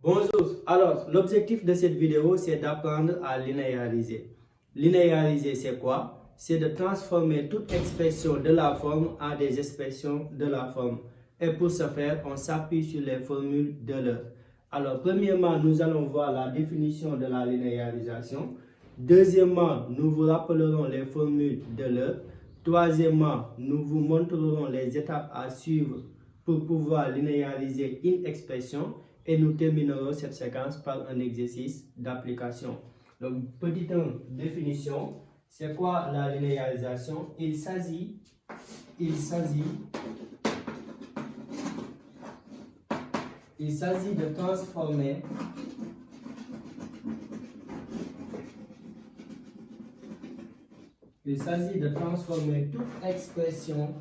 Bonjour, alors l'objectif de cette vidéo c'est d'apprendre à linéariser. Linéariser c'est quoi? C'est de transformer toute expression de la forme en des expressions de la forme. Et pour ce faire, on s'appuie sur les formules d'Euler. Alors premièrement, nous allons voir la définition de la linéarisation. Deuxièmement, nous vous rappellerons les formules d'Euler. Troisièmement, nous vous montrerons les étapes à suivre pour pouvoir linéariser une expression. Et nous terminerons cette séquence par un exercice d'application. Donc, petite définition, c'est quoi la linéarisation? Il s'agit de transformer toute expression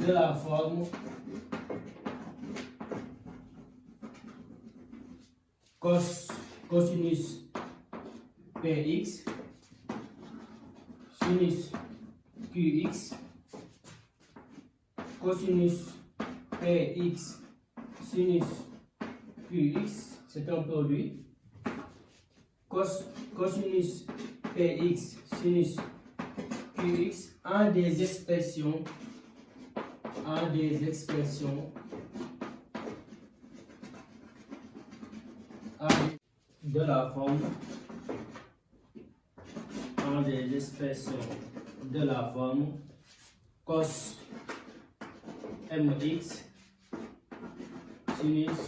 de la forme cosinus px sinus qx cosinus px sinus qx, c'est un produit, cosinus px sinus qx en des expressions de la forme cos mx sinus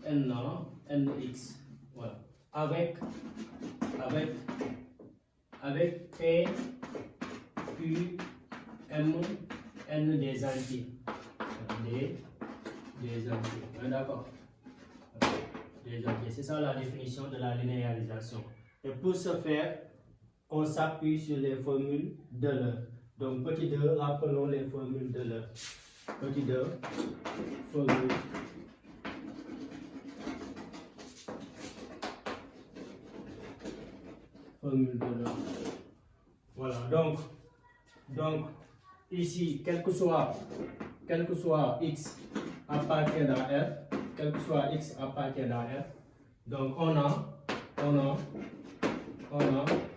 nx, voilà, avec p q m n des entiers, des entiers, d'accord, des entiers. C'est ça la définition de la linéarisation. Et pour ce faire, on s'appuie sur les formules d'Euler. Donc, petit 2, rappelons les formules d'Euler. Petit 2, formule d'Euler. Voilà, donc ici, quel que soit x appartient à R, donc on a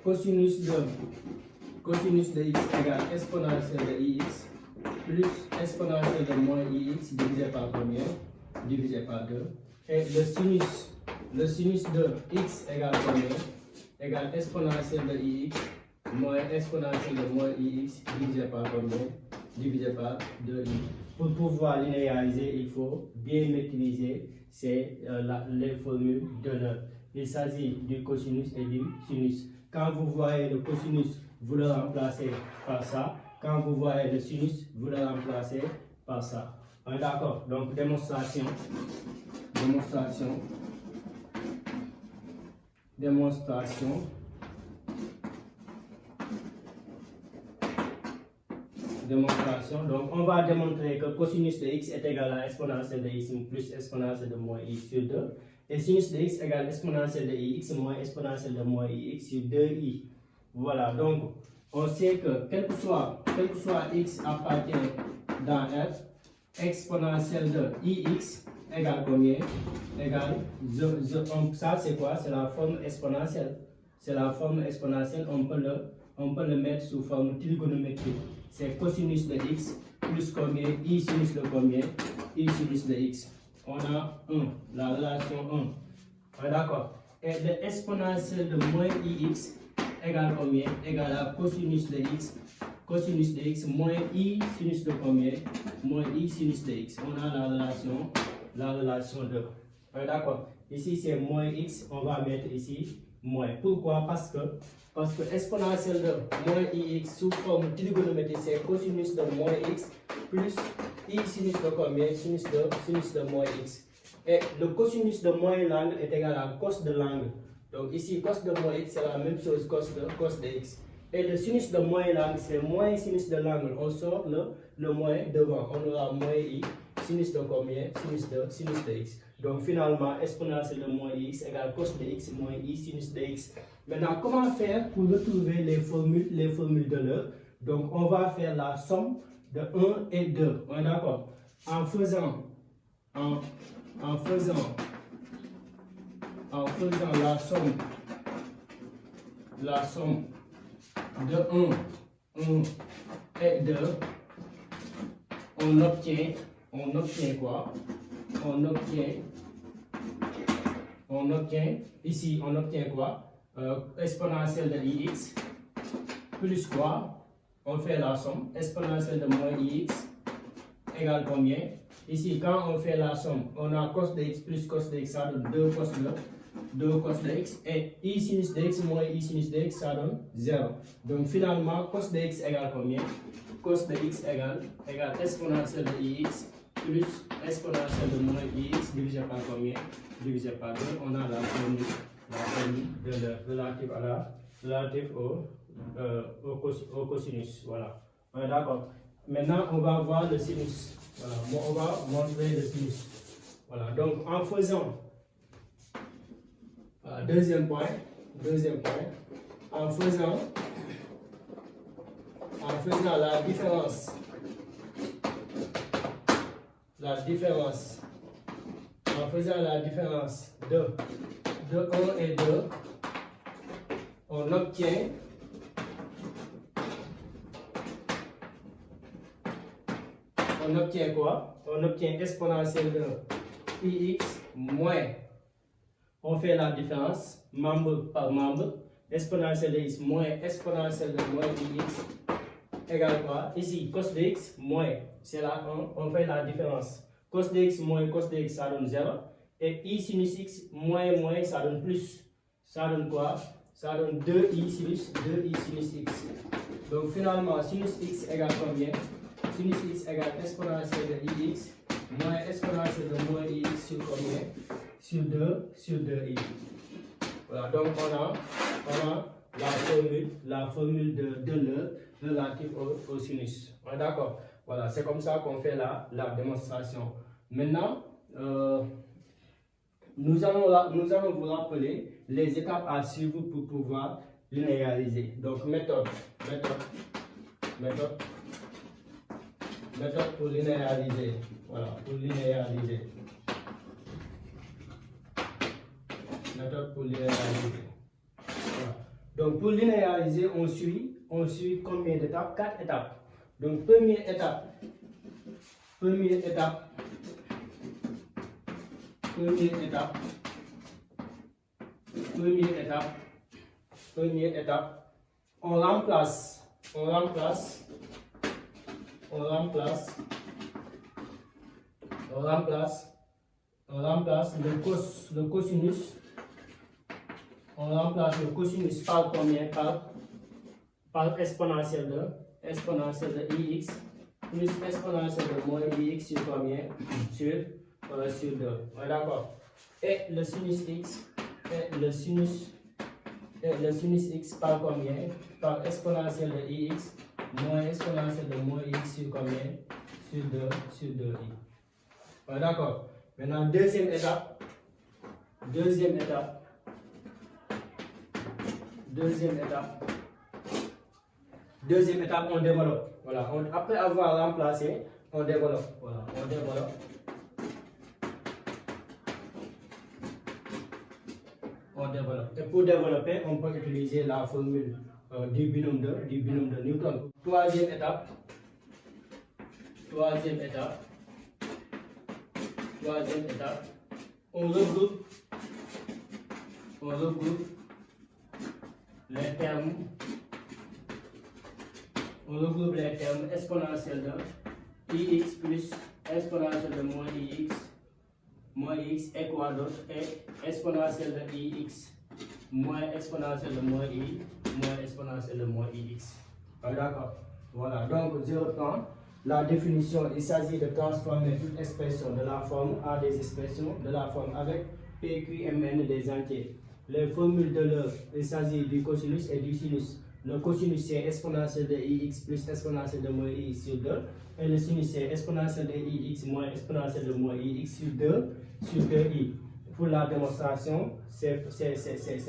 cosinus de x égale exponentielle de ix plus exponentielle de moins ix divisé par combien? Divisé par 2. Et le sinus de x égale combien? Égale exponentielle de ix moins exponentielle de moins ix divisé par combien? Divisé par 2i. Pour pouvoir linéariser, il faut bien maîtriser les formules d'Euler. Il s'agit du cosinus et du sinus. Quand vous voyez le cosinus, vous le remplacez par ça. Quand vous voyez le sinus, vous le remplacez par ça. D'accord? Donc, démonstration. Donc on va démontrer que cosinus de x est égal à exponentielle de x plus exponentielle de moins x sur 2. Et sinus de x égale exponentielle de ix moins exponentielle de moins ix sur 2i. Voilà, donc on sait que quel que soit x appartient dans F, exponentielle de ix égale combien? Égale, ça c'est quoi? C'est la forme exponentielle. On peut le mettre sous forme trigonométrique. C'est cosinus de x plus combien? I sinus de combien? I sinus de x. On a 1, la relation 1. D'accord. Et l'exponentielle de moins ix égale combien? Égale à cosinus de x. Cosinus de x moins i sinus de combien? Moins i sinus de x. On a la relation 2. D'accord. Ici c'est moins x, on va mettre ici moins. Pourquoi? Parce que exponentielle de moins ix sous forme trigonométrique, c'est cosinus de moins x plus i sinus de combien? Sinus de moins x. Et le cosinus de moins l'angle est égal à cos de l'angle. Donc ici, cos de moins x, c'est la même chose cos de x. Et le sinus de moins l'angle, c'est moins sinus de l'angle. On sort le moins devant. On aura moins i, sinus de combien? Sinus de x. Donc finalement, exponentielle de moins x égale cos de x moins i sinus de x. Maintenant, comment faire pour retrouver les formules d'Euler? Donc, on va faire la somme de 1 et 2. On est d'accord? En faisant la somme de 1 et 2, on obtient quoi? On obtient ici, on obtient quoi? Exponentielle de ix plus quoi? On fait la somme. Exponentielle de moins ix égale combien? Ici, quand on fait la somme, on a cos de x plus cos de x, ça donne 2 cos de x. Et i sinus de x moins i sinus de x, ça donne 0. Donc finalement, cos de x égale combien? Cos de x égale exponentielle de ix plus exponentielle de moins ix divisé par combien? Divisé par 2. On a la formule relative au cosinus. Voilà. Ouais, d'accord. Maintenant, on va voir le sinus. Voilà. Bon, on va montrer le sinus. Voilà. Donc, en faisant deuxième point, en faisant la différence de 1 et 2, on obtient quoi? On obtient exponentielle de ix moins, on fait la différence membre par membre, exponentielle de x moins exponentielle de moins ix égale quoi? Ici, cos de x moins, c'est là 1, on fait la différence. Cos de x moins cos de x, ça donne 0. Et i sinus x moins moins, ça donne plus. Ça donne quoi? Ça donne 2i sinus x. Donc finalement, sinus x égale combien? Sinus x égale exponentielle de ix moins exponentielle de moins ix sur combien? Sur 2i. Voilà, donc on a la formule de l'e relative au sinus. D'accord? Voilà, c'est comme ça qu'on fait la démonstration. Maintenant, nous allons vous rappeler les étapes à suivre pour pouvoir linéariser. Donc, méthode pour linéariser. Voilà, pour linéariser. Méthode pour linéariser. Voilà. Donc, pour linéariser, on suit combien d'étapes? 4 étapes. Donc, première étape, on remplace le cosinus. On remplace le cosinus par combien? Par exponentielle de ix plus exponentielle de moins ix sur combien? Sur 2. D'accord. Et le sinus x par combien? Par exponentielle de ix moins exponentielle de moins x sur combien? Sur 2i. D'accord. Maintenant, deuxième étape, on développe. Voilà. Après avoir remplacé, on développe. Voilà. On développe. Et pour développer, on peut utiliser la formule du binôme de Newton. Troisième étape, on regroupe les termes. On regroupe les termes exponentielle de ix plus exponentielle de moins ix et quoi d'autre? Et exponentielle de ix moins exponentielle de moins i moins exponentielle de moins ix. D'accord. Voilà. Donc, je reprends la définition. Il s'agit de transformer toute expression de la forme à des expressions de la forme avec p, q, m, n des entiers. Les formules de l'e, il s'agit du cosinus et du sinus. Le cosinus c'est exponentielle de ix plus exponentielle de moins ix sur 2. Et le sinus c'est exponentielle de ix moins exponentielle de moins ix sur 2i. Pour la démonstration, c'est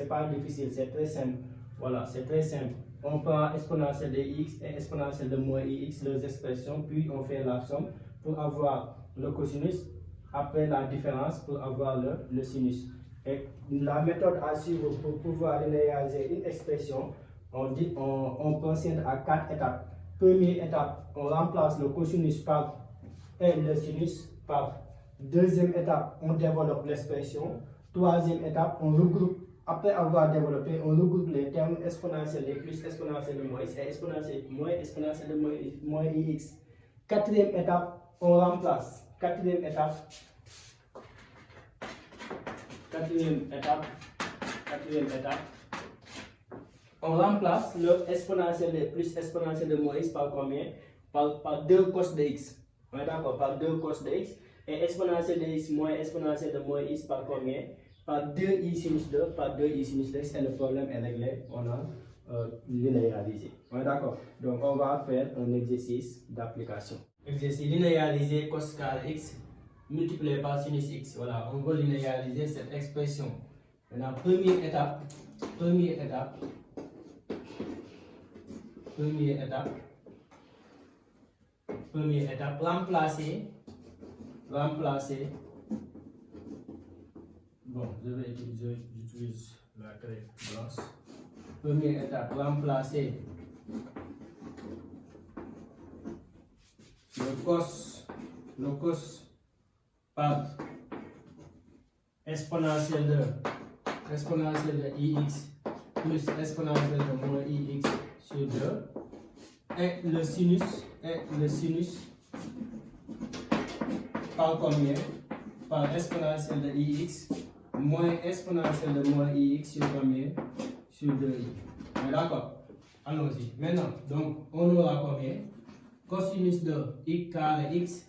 pas difficile, c'est très simple. Voilà, c'est très simple. on prend exponentielle de x et exponentielle de moins ix, leurs expressions, puis on fait la somme pour avoir le cosinus, après la différence pour avoir le sinus. Et la méthode à suivre pour pouvoir linéariser une expression, on procède à 4 étapes. Première étape, on remplace le cosinus par et le sinus par. Deuxième étape, on développe l'expression. Troisième étape, on regroupe. Après avoir développé, on regroupe les termes exponentiels de plus, exponentiel de moins et exponentiel de moins, exponentiel de moins ix. Quatrième étape, on remplace. Quatrième étape, on remplace le exponentiel de plus, exponentiel de moins x par combien? Par 2 cos de x. On est d'accord? Par 2 cos de x. Et exponentiel de x moins exponentiel de moins x par combien? Par 2 i sinus 2, par 2 i sinus 2, et le problème est réglé, on a linéarisé. On est d'accord? Donc on va faire un exercice d'application. Exercice linéariser cos carré x multiplié par sinus x. Voilà, on va linéariser cette expression. Maintenant, première étape, remplacer. Bon, j'utilise la craie blanche. Première étape, remplacer le cos par exponentielle de ix plus exponentielle de moins ix sur 2 et le sinus par combien? Par exponentielle de ix moins exponentielle de moins ix sur combien? Sur 2i. D'accord? Allons-y. Maintenant, donc on aura combien? Cosinus de i carré x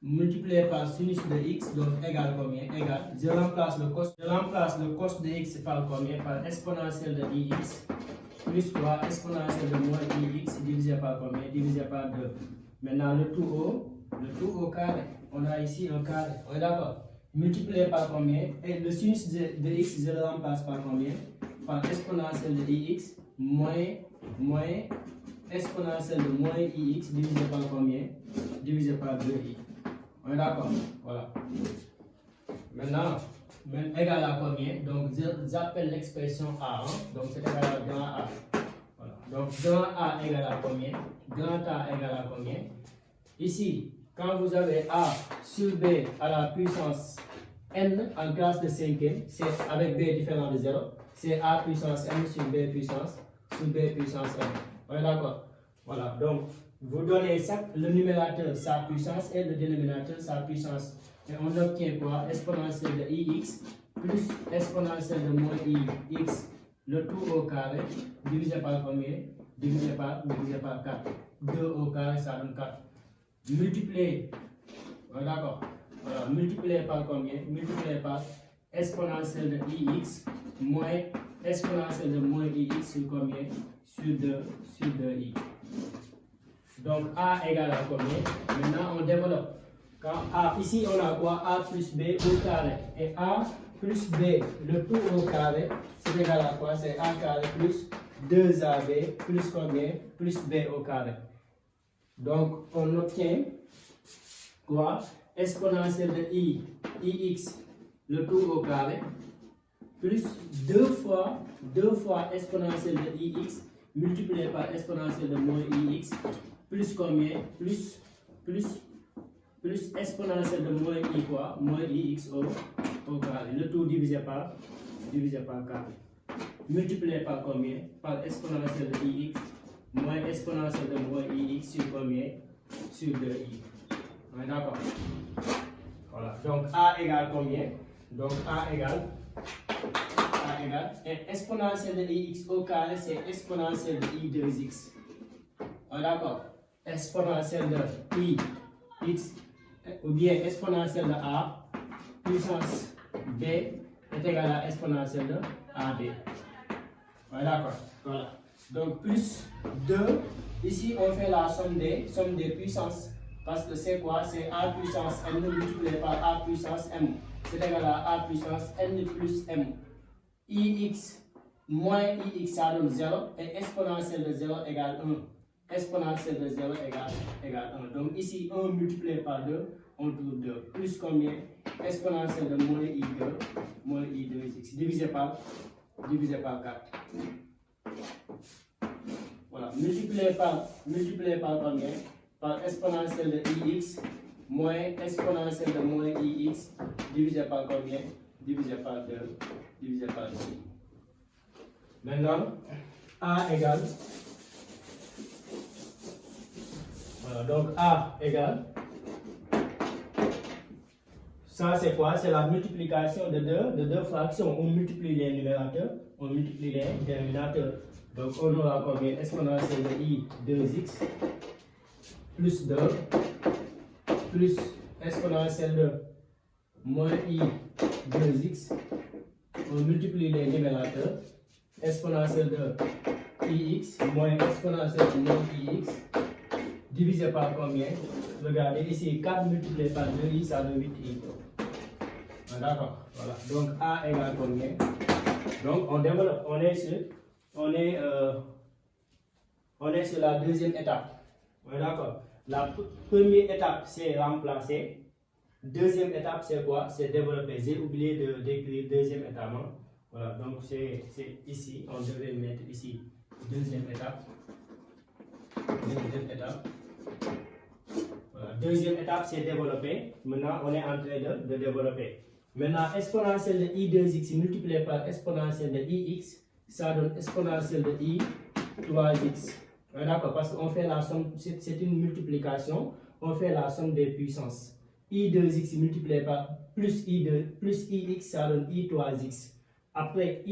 multiplié par sinus de x, donc égal combien? Égal. Je remplace le cos de x par combien? Par exponentielle de ix plus quoi? Exponentielle de moins ix divisé par combien? Divisé par 2. Maintenant le tout au carré. On a ici un carré. On est d'accord? Multiplié par combien? Et le sinus de x, je le remplace par combien? Par exponentielle de ix moins exponentielle de moins ix divisé par combien? Divisé par 2i. On est d'accord? Voilà. Maintenant, égal à combien? Donc, j'appelle l'expression A1. Donc, c'est égal à grand A. Voilà. Donc, grand A égale à combien? Grand A égale à combien? Ici, quand vous avez A sur B à la puissance n en classe de 5e, c'est avec B différent de 0. C'est A puissance n sur B puissance n. On est d'accord? Voilà. Donc, vous donnez le numérateur sa puissance et le dénominateur sa puissance. Et on obtient quoi? Exponentielle de ix plus exponentielle de moins ix, le tout au carré, divisé par combien? Divisé par 4. 2 au carré, ça donne 4. Multiplié, d'accord? Voilà, multiplié par combien? Multiplié par exponentielle de ix moins exponentielle de moins ix sur combien? Sur 2i. Donc A égale à combien? Maintenant on développe. Quand A, ici on a quoi? A plus B au carré. Et A plus B, le tout au carré, c'est égal à quoi? C'est A carré plus 2AB plus combien? Plus B au carré. Donc on obtient quoi? Exponentielle de ix, le tout au carré, plus 2 fois exponentielle de ix multiplié par exponentielle de moins ix, plus combien? Plus exponentielle de moins i quoi? Moins ix au carré. Le tout divisé par 4. Multiplié par combien? Par exponentielle de ix moins exponentielle de moins ix sur combien? Sur 2i. On est d'accord? Voilà. Donc A égale combien? Donc A égale et exponentielle de ix au carré, c'est exponentielle de i 2x. On est d'accord? Exponentielle de i x ou bien exponentielle de a puissance b est égale à exponentielle de ab. On est d'accord? Voilà. Donc plus 2, ici on fait la somme des puissances. Parce que c'est quoi? C'est a puissance n multiplié par a puissance m. C'est égal à a puissance n plus m. Ix moins ix, ça donne 0, et exponentielle de 0 égale 1. Exponentielle de 0 égale 1. Donc ici, 1 multiplié par 2, on trouve 2. Plus combien? Exponentielle de moins i2x, divisé par 4. Voilà, multiplié par combien? Par exponentielle de ix, moins exponentielle de moins ix, divisé par combien? Divisé par 2, divisé par 2. Maintenant, a égale, voilà, donc a égale, ça c'est quoi? C'est la multiplication de deux fractions. On multiplie les numérateurs, on multiplie les dénominateurs. Donc on aura combien? Exponentielle de i 2x plus 2 plus exponentielle de moins i 2x. On multiplie les numérateurs. Exponentielle de ix moins exponentielle de moins ix divisé par combien? Regardez ici, 4 multiplié par 2i, ça donne 8i. D'accord, voilà. Donc a égale combien? Donc on développe, on est sur la deuxième étape. D'accord. La première étape, c'est remplacer. Deuxième étape, c'est quoi? C'est développer. J'ai oublié d'écrire deuxième étape. Hein? Voilà, donc c'est ici, on devait mettre ici deuxième étape. Voilà. Deuxième étape, c'est développer. Maintenant, on est en train de développer. Maintenant, exponentielle de i2x multiplié par exponentielle de ix, ça donne exponentielle de i 3x. D'accord, parce qu'on fait la somme, c'est une multiplication, on fait la somme des puissances. i2x multiplié par plus ix, ça donne i 3x. Après,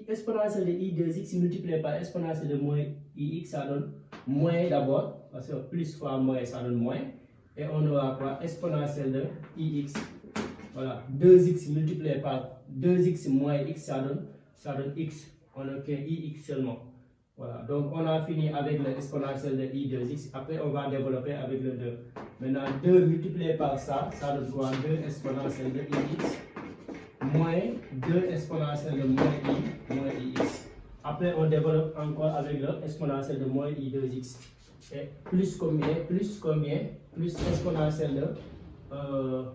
exponentielle de i2x multiplié par exponentielle de moins ix, ça donne moins d'abord, parce que plus fois moins, ça donne moins. Et on aura quoi? Exponentielle de ix. Voilà, 2x multiplié par 2x moins x, ça donne x. On a que ix seulement. Voilà, donc on a fini avec l'exponentielle de i2x. Après, on va développer avec le 2. Maintenant, 2 multiplié par ça, ça donne quoi? 2 exponentielle de ix moins 2 exponentielle de moins ix. Après, on développe encore avec l'exponentielle de moins i2x. Et plus combien? Plus exponentielle de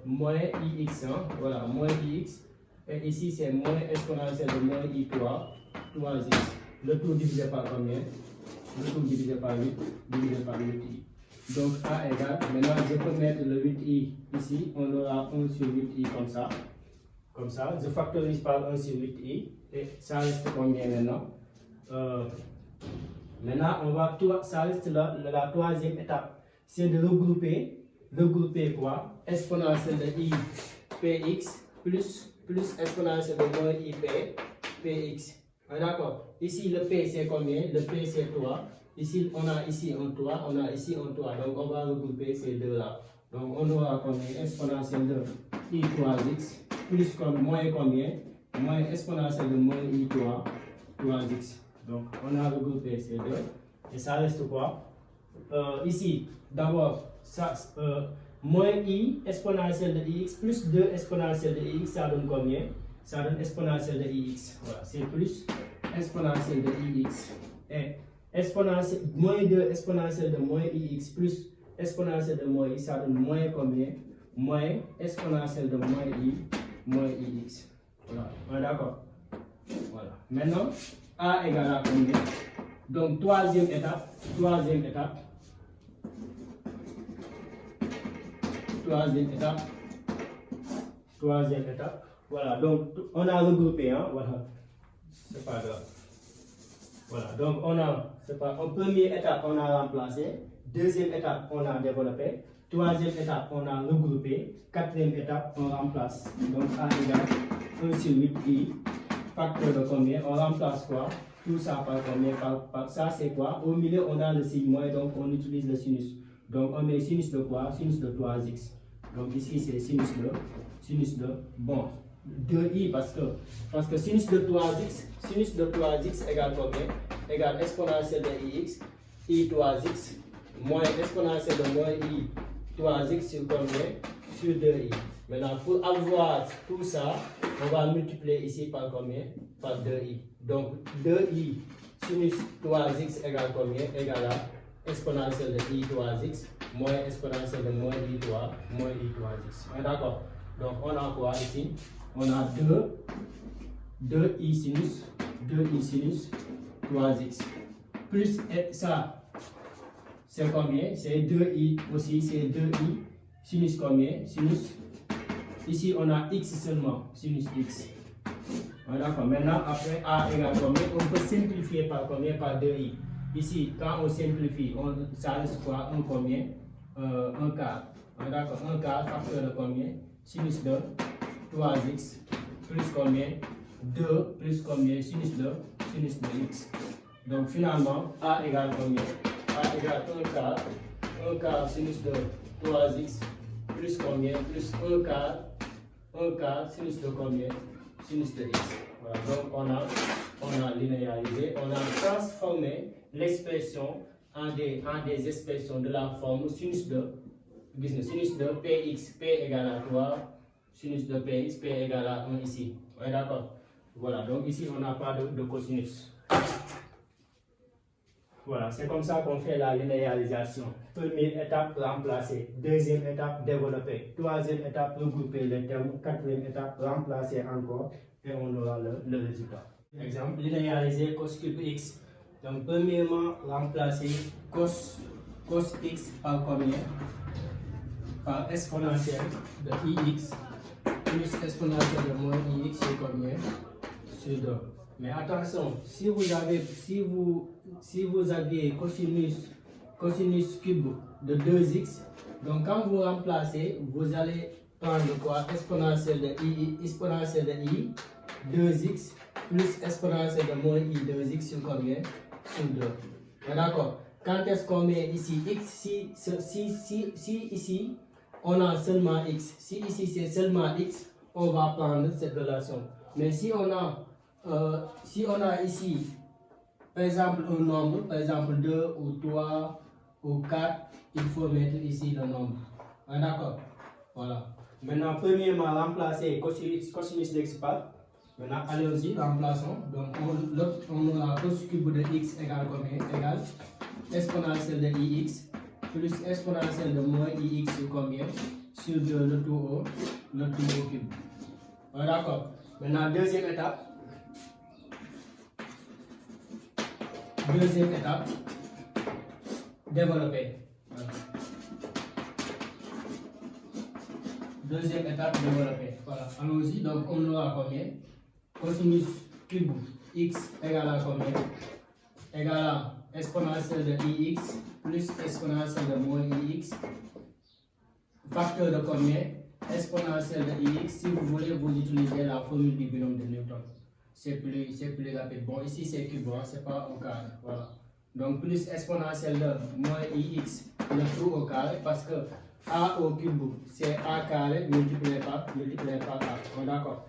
moins ix. Hein? Voilà, moins ix. Et ici, c'est moins exponentielle de moins i3, 3x. Le tout divisé par combien? Le tout divisé par 8, divisé par 8i. Donc a égale, maintenant je peux mettre le 8i ici, on aura 1 sur 8i comme ça. Comme ça, je factorise par 1 sur 8i. Et ça reste combien maintenant? Maintenant, ça reste la troisième étape. C'est de regrouper quoi? Exponentielle de i px plus exponentielle de moins i px. D'accord. Ici, le P c'est combien? Le P c'est 3. Ici, on a ici un 3, on a ici un 3. Donc, on va regrouper ces deux-là. Donc, on aura combien? Exponentielle de i3x plus moins combien? Moins exponentielle de moins i3, 3x. Donc, on a regroupé ces deux. Et ça reste quoi? Ici, d'abord, moins i exponentielle de ix plus 2 exponentielle de ix, ça donne combien? Ça donne exponentielle de ix. Voilà, c'est plus exponentielle de ix. Et moins 2 exponentielle de moins ix plus exponentielle de moins i, ça donne moins combien? Moins exponentielle de moins ix. Voilà, d'accord. Voilà. Maintenant, a égale à combien? Donc, troisième étape. Voilà, donc on a regroupé, hein, voilà, c'est pas grave. Voilà, donc en première étape, on a remplacé. Deuxième étape, on a développé. Troisième étape, on a regroupé. Quatrième étape, on remplace. Donc A égale 1 sur 8i. Facteur de combien? On remplace quoi? Tout ça par combien? Par ça, c'est quoi? Au milieu, on a le signe moins, donc on utilise le sinus. Donc on met sinus de quoi? Sinus de 3x. Donc ici, c'est sinus de, bon, 2i parce que sinus de 3x égale combien? Égale exponentielle de ix, i 3x, moins exponentielle de moins i 3x sur combien? sur 2i. Maintenant, pour avoir tout ça, on va multiplier ici par combien? Par 2i. Donc, 2i sinus 3x égale combien? Égale à exponentielle de i 3x moins exponentielle de moins i 3 moins i 3x. D'accord? Donc, on a quoi ici? On a 2i sinus 3x. Plus ça, c'est combien? C'est 2i aussi, c'est 2i sinus combien? Sinus. Ici, on a x seulement, sinus x. D'accord. Maintenant, après a égale combien? On peut simplifier par combien? Par 2i. Ici, quand on simplifie, ça reste quoi? Un combien? Un quart. D'accord. Un quart, facteur de combien? Sinus de 3x plus combien? 2 plus combien? Sinus de x. Donc finalement, a égale combien? A égale un quart sinus de 3x plus combien? Plus un quart sinus de combien? Sinus de x. Voilà, donc on a linéarisé, on a transformé l'expression en des expressions de la forme sinus de px, p égale à 3, sinus de px, p égale à 1 ici. Ouais, d'accord. Voilà, donc ici on n'a pas de cosinus. Voilà, c'est comme ça qu'on fait la linéarisation. Première étape, remplacer. Deuxième étape, développer. Troisième étape, regrouper les termes. Quatrième étape, remplacer encore. Et on aura le résultat. Exemple, linéariser cos cube x. Donc, premièrement, remplacer cos x par combien? Par exponentielle de ix plus exponentielle de moins ix c'est combien? Sur 2. Mais attention, si vous aviez cosinus cube de 2x, donc quand vous remplacez, vous allez prendre quoi? Exponentielle de i 2x plus exponentielle de moins i 2x sur combien? Sur 2. D'accord. Quand est-ce qu'on met ici x? Si ici on a seulement x, si ici c'est seulement x, on va prendre cette relation. Mais si on a ici, par exemple, un nombre, par exemple 2 ou 3 ou 4, il faut mettre ici le nombre. D'accord? Voilà. Maintenant, premièrement, remplacer cosinus de x par. Maintenant, allons-y, remplaçons. Donc, on aura cos cube de x égale combien? Égale exponentielle de ix plus exponentielle de moins ix sur combien? Sur 2, le tout au cube. D'accord. Maintenant, deuxième étape. Développer. Voilà. Deuxième étape, développer. Voilà, allons-y. Donc, on aura combien? Cosinus cube x égale à combien? Égale à exponentielle de ix plus exponentielle de moins ix. Facteur de combien? Exponentielle de ix. Si vous voulez, vous utilisez la formule du binôme de Newton. C'est plus rapide. Bon, ici c'est cube, c'est pas au carré. Voilà. Donc plus exponentielle de moins ix, le tout au carré, parce que a au cube c'est a carré multiplié par a. D'accord.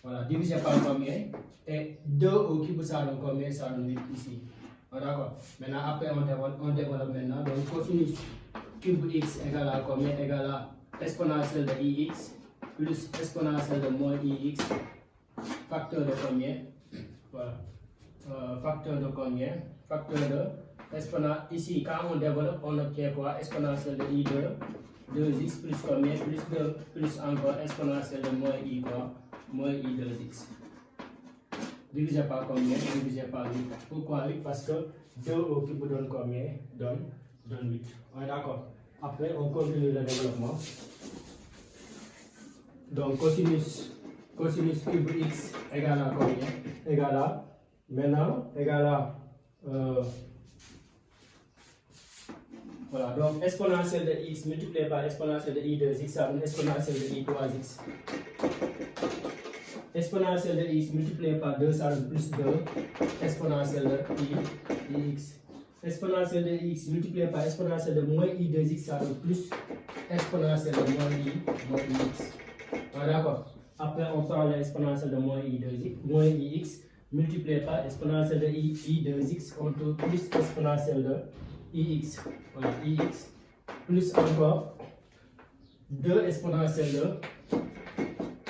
Voilà, divisé par combien? Et 2 au cube ça donne combien? Ça donne 8 ici. D'accord. Maintenant après on développe maintenant. Donc cosinus cube x égale à combien? Égale à exponentielle de ix plus exponentielle de moins ix. Facteur de combien? Voilà. Facteur de combien? Facteur de exponentielle. Ici, quand on développe, on obtient quoi? Exponentielle de i2, 2x plus combien? Plus 2, plus encore exponentielle de moins i quoi? Moins i 2x. Divisé par combien? Divisé par 8. Pourquoi 8? Parce que 2 au cube donne combien? Donne 8. On est d'accord. Après, on continue le développement. Donc, cosinus cube x égale à combien? Égale à, maintenant, égale à, voilà, donc exponentielle de x multiplié par exponentielle de i 2x, ça donne exponentielle de i 3x. Exponentielle de x multiplié par 2, ça donne plus 2, exponentielle de ix. Exponentielle de x multiplié par exponentielle de moins i 2x, ça donne plus exponentielle de moins ix. D'accord. Après, on prend l'exponentielle de moins ix multiplié par exponentielle de i 2x, on trouve plus exponentielle de ix. Voilà, ix. Plus encore 2 exponentielle de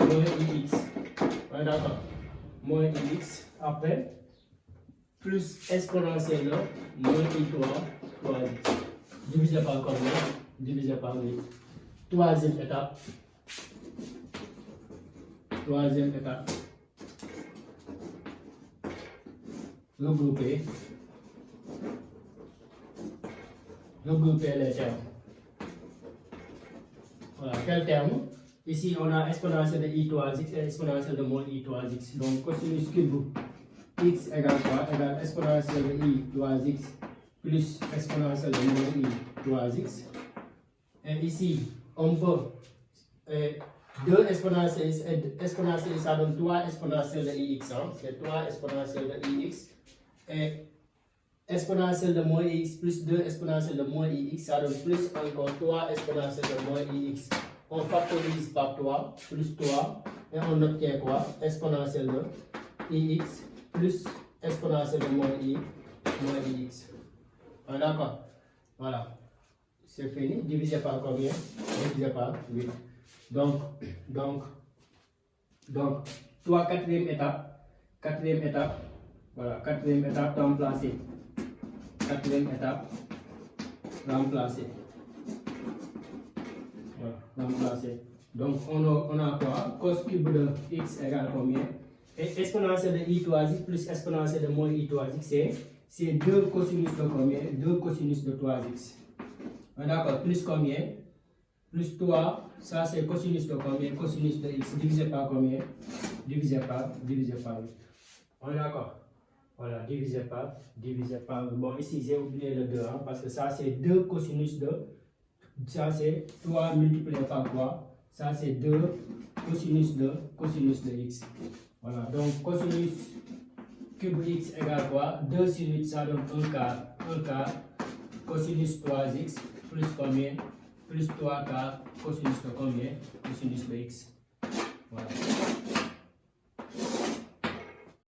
moins ix. Ouais, d'accord. Moins ix. Après, plus exponentielle de moins i3, 3x. Divisé par combien? Divisé par 8. Troisième étape. Troisième étape. Regrouper les termes. Voilà, quel terme? Ici, on a exponentielle de i3x et exponentielle de moins i3x. Donc, cosinus cube x égale quoi? Égale exponentielle de i3x plus exponentielle de moins i3x. Et ici, on peut 2 exponentielles, ça donne 3 exponentielles de ix. Hein? C'est 3 exponentielles de ix. Et exponentielle de moins ix plus 2 exponentielles de moins ix, ça donne plus encore 3 exponentielles de moins ix. On factorise par 3, plus 3, et on obtient quoi? Exponentielle de ix plus exponentielle de moins ix. Ah, d'accord. Voilà. C'est fini. Divisé par combien? Divisé par 8. Donc, 3, quatrième étape. Voilà, quatrième étape, remplacer. Quatrième étape, remplacer. Voilà, remplacer. Donc, on a quoi? Cos cube de x égale combien? Et exponentielle de i3x plus exponentielle de moins i3x, c'est 2 cosinus de combien? 2 cosinus de 3x. D'accord, plus combien? Plus 3, ça c'est cosinus de combien? Cosinus de x divisé par combien? Divisé par 8. On est d'accord? Voilà, divisé par. Bon, ici j'ai oublié le 2, hein, parce que ça c'est 2 cosinus de. Ça c'est 3 multiplié par quoi? Ça c'est 2 cosinus de x. Voilà, donc cosinus cube x égale quoi? 2 sur 8, ça donne 1 quart. Cosinus 3x plus combien? Plus 3 quarts. Cosinus de combien? Cosinus de x. Voilà.